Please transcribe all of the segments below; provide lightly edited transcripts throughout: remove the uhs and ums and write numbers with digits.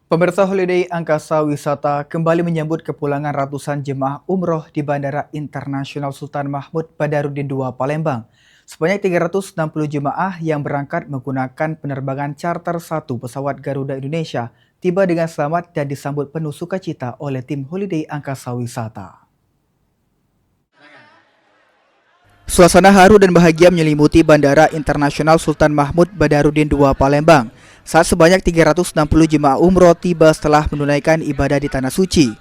Pemirsa Holiday Angkasa Wisata kembali menyambut kepulangan ratusan jemaah umroh di Bandara Internasional Sultan Mahmud Badarudin II Palembang. Sebanyak 360 jemaah yang berangkat menggunakan penerbangan charter satu pesawat Garuda Indonesia tiba dengan selamat dan disambut penuh sukacita oleh tim Holiday Angkasa Wisata. Suasana haru dan bahagia menyelimuti Bandara Internasional Sultan Mahmud Badarudin II Palembang saat sebanyak 360 jemaah umroh tiba setelah menunaikan ibadah di Tanah Suci.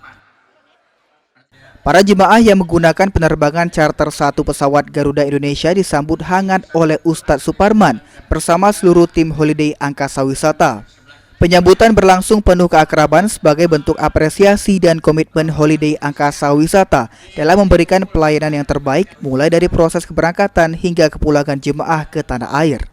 Para jemaah yang menggunakan penerbangan charter satu pesawat Garuda Indonesia disambut hangat oleh Ustadz Suparman bersama seluruh tim Holiday Angkasa Wisata. Penyambutan berlangsung penuh keakraban sebagai bentuk apresiasi dan komitmen Holiday Angkasa Wisata dalam memberikan pelayanan yang terbaik mulai dari proses keberangkatan hingga kepulangan jemaah ke tanah air.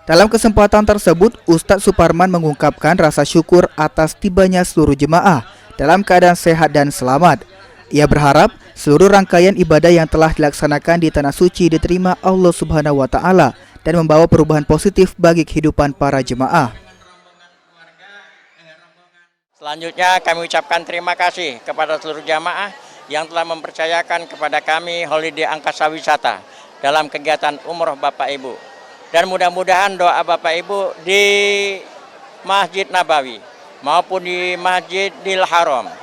Dalam kesempatan tersebut, Ustadz Suparman mengungkapkan rasa syukur atas tibanya seluruh jemaah dalam keadaan sehat dan selamat. Ia berharap seluruh rangkaian ibadah yang telah dilaksanakan di Tanah Suci diterima Allah Subhanahu wa Ta'ala dan membawa perubahan positif bagi kehidupan para jemaah. Selanjutnya kami ucapkan terima kasih kepada seluruh jamaah yang telah mempercayakan kepada kami Holiday Angkasa Wisata dalam kegiatan umroh Bapak Ibu. Dan mudah-mudahan doa Bapak Ibu di Masjid Nabawi maupun di Masjidil Haram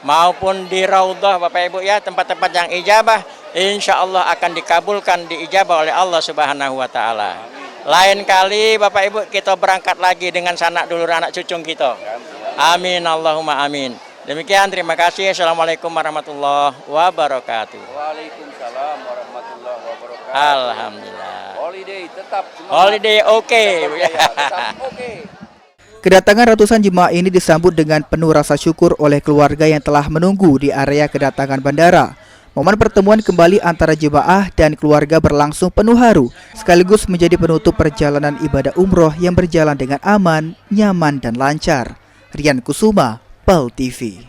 maupun di Raudhah Bapak Ibu ya, tempat-tempat yang ijabah insya Allah akan dikabulkan, diijabah oleh Allah Subhanahu wa Ta'ala. Lain kali Bapak Ibu kita berangkat lagi dengan sanak dulur anak cucung kita. Amin Allahumma amin. Demikian, terima kasih. Assalamualaikum warahmatullahi wabarakatuh. Waalaikumsalam warahmatullahi wabarakatuh. Alhamdulillah. Holiday tetap semangat. Holiday oke. Tetap oke. Kedatangan ratusan jemaah ini disambut dengan penuh rasa syukur oleh keluarga yang telah menunggu di area kedatangan bandara. Momen pertemuan kembali antara jemaah dan keluarga berlangsung penuh haru, sekaligus menjadi penutup perjalanan ibadah umroh yang berjalan dengan aman, nyaman, dan lancar. Rian Kusuma, PAL TV.